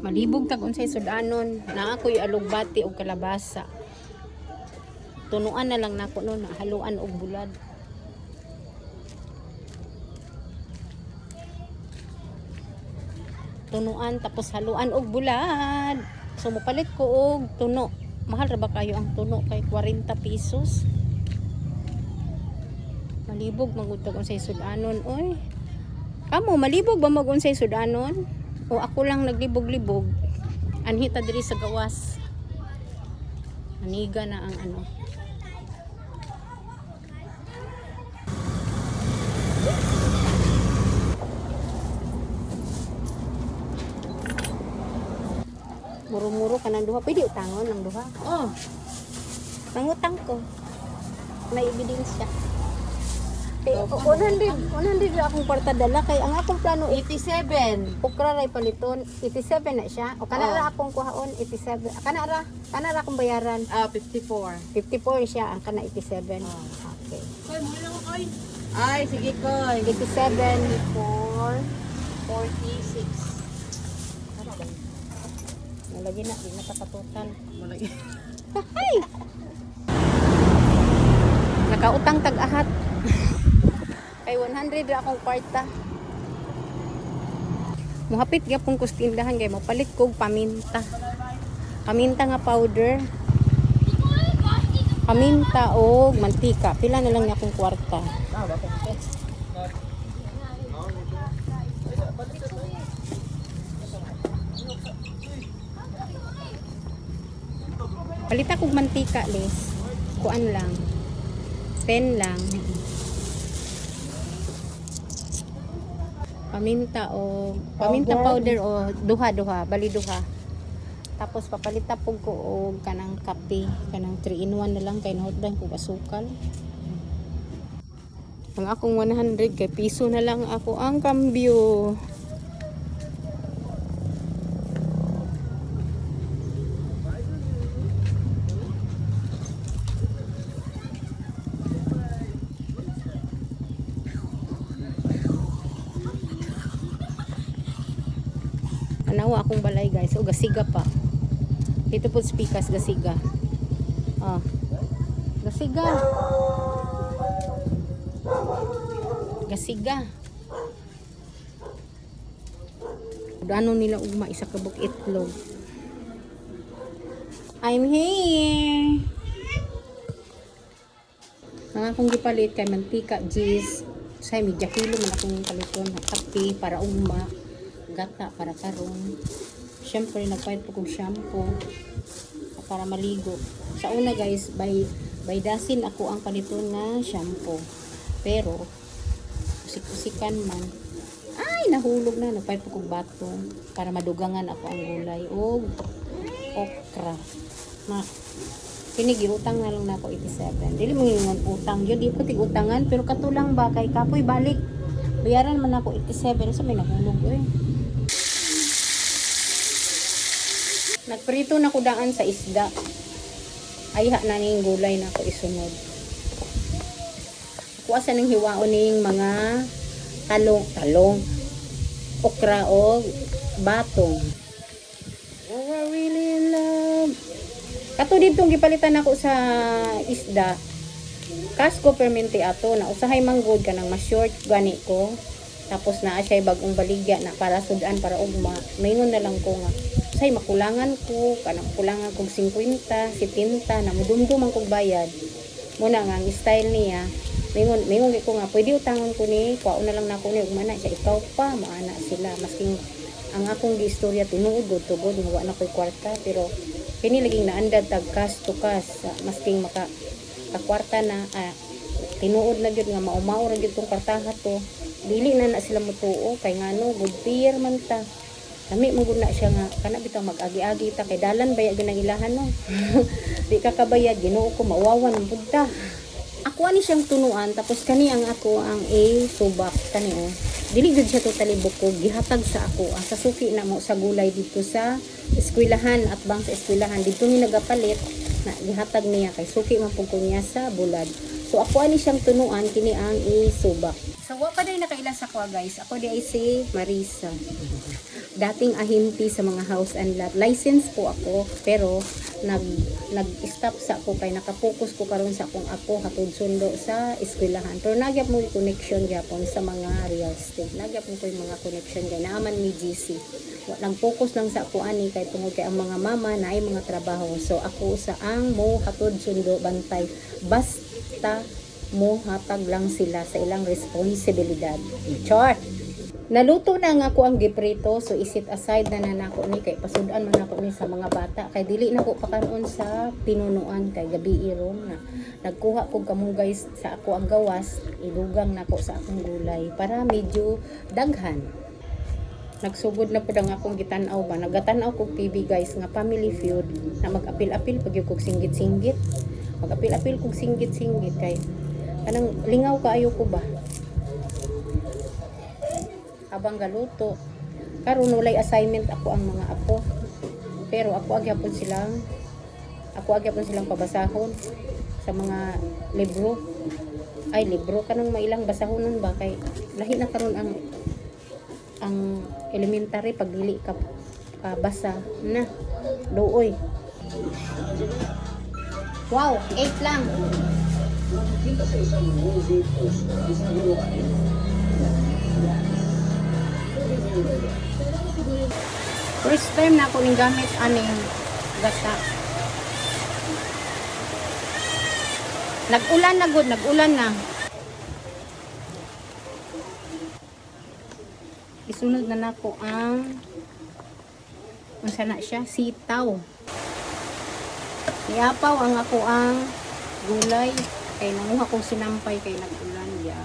Malibog tag unsay sudanon na ako'y alugbati og kalabasa. Tunuan na lang nako no, haluan og bulad. Tunuan tapos haluan og bulad. So mopalit ko og tuno. Mahal ra ba kayo ang tuno kay 40 pesos? Malibog magud tag unsay sudanon oy. Kamo malibog ba mag unsay sudanon? O ako lang naglibog-libog. Anhita diri sa gawas. Aniga na ang ano. Muro-muro ka ng duha. Pwede utangon ng duha. Oh, Nangutang ko. May ebidensya. 100 akong kwarta dala kay ang akong plano 87. okra ray paliton 87 na siya o kanara akong kuhaon 87 kanara akong bayaran 54. 54 siya ang kana 87 okay Koy, muli lang ako, koy. Ay, sige, koy. 87 4 46 nalagi na di na total Malaki. nakautang tag-ahat kay 100 ra akong kwarta. Muhapit gyapon ko sa tindahan kay mapalit kog paminta. Paminta nga powder. Paminta o mantika. Pila na lang ni akong kwarta. Palita kog mantika, les. Kuan lang. 10 lang. Paminta powder o duha bali duha. Tapos papalita pug ko og kanang kape, kanang 3 in 1 na lang kay nahoddan ko basukal. Ang akong 100 kay piso na lang ako ang kambyo. Anawa akong balay guys. O gasiga pa. Ito po speakers gasiga. Oh. Gasiga. Gasiga. Ano nila ugma isa ka buk itlog. I'm here. Ang akong gipalit kay mantika, cheese. Say media kilo man akong paliton ng kape para ugma. Gata para karon. Syempre nagpayad po kong shampoo para maligo. Sa una guys, by dozen ako ang paliton nga shampoo. Pero usik-usikan man. Ay, nahulog na. Nagpayad po kong bato para madugangan ako ang gulay o okra. Na pinigiutang na lang na ako 87. Dili mo yung utang yun. Di ko tig-utangan. Pero katulang ba kay kapoy balik. Bayaran man ako 87. So may nahulog eh. Nagprito na ko daan sa isda. Ayha na ning gulay na ko isunod. Kuha sa nang hiwaon ning mga talong, okra o batong. Oh, I really love. Kato ditong gipalitan ako sa isda. Kasko permente ato na usahay manggod ka nang ma-short gani ko. Tapos naa siya bagong baligya na para sudan para ugma. Maingon na lang ko nga say makulangan ko kanang kulangan kog 50, 70 na mudumdum ang kog bayad. Muna nga ang style niya. Mingon ko nga pwede utangon ko ni kuha na lang nako ni ugma na siya ikaw pa maana sila masking ang akong giistorya tinuod tugod nga wa na koy kwarta pero kini laging naandad tag cash to cash masking maka kwarta na tinuod na gyud nga maumaw ra gyud tong kwartaha to dili na sila mutuo kay ngano good peer man ta. Kami mangguna siya nga kana bitaw mag-agi-agi ta kay dalan bayad gyud ang ilahan no. Di ka kabayad Ginoo ko mauwawan ang budta. Ako ani siyang tunuan tapos kani ang ako ang subak kani oh. Dili gud siya totally bukog gihatag sa ako sa suki na mo sa gulay dito sa eskwelahan at bang sa eskwelahan dito ni nagapalit na gihatag niya kay suki man pud ko niya sa bulad. So ako ani siyang tunuan kini ang subak. So wa pa day nakaila sa ko guys. Ako di ay si Marisa. dating ahente sa mga house and lot. License po ako, pero nag-stop sa ako kay nakapokus ko karon sa akong ako hatod sundo sa eskwelahan. Pero nagyap mo connection gyapon sa mga real estate. Nagyap mo ko yung mga connection kay naaman ni GC. Nag-focus lang sa ako ani kay tungod kay ang mga mama na ay mga trabaho. So ako sa ang mo hatod sundo bantay basta mo hatag lang sila sa ilang responsibilidad. Char. Naluto na nga ako ang giprito, so isit aside na nako ni kay pasudan man nako ni sa mga bata kay dili nako pakanon sa pinunuan kay gabi iron na nagkuha ko kamong guys sa ako ang gawas idugang nako sa akong gulay para medyo daghan. Nagsugod na pud ang akong gitan-aw ba nagatan-aw kog TV guys nga Family Feud na mag-apil-apil pag kog singgit-singgit mag-apil-apil kog singgit-singgit kay kanang lingaw kaayo ko ba habang galuto. Karon walay assignment ako ang mga apo. Pero ako agyapon silang pabasahon sa mga libro. Ay libro kanang mailang basahonon ba kay lahi na karon ang elementary pag dili ka basa na luoy. Wow, 8 lang. First time na ako ning gamit aning gata. Nag-ulan na gud, nag-ulan na. Isunod na nako ang sana siya sitaw. Niapaw ang ako ang gulay kay nanguha kong sinampay kay nag-ulan ya.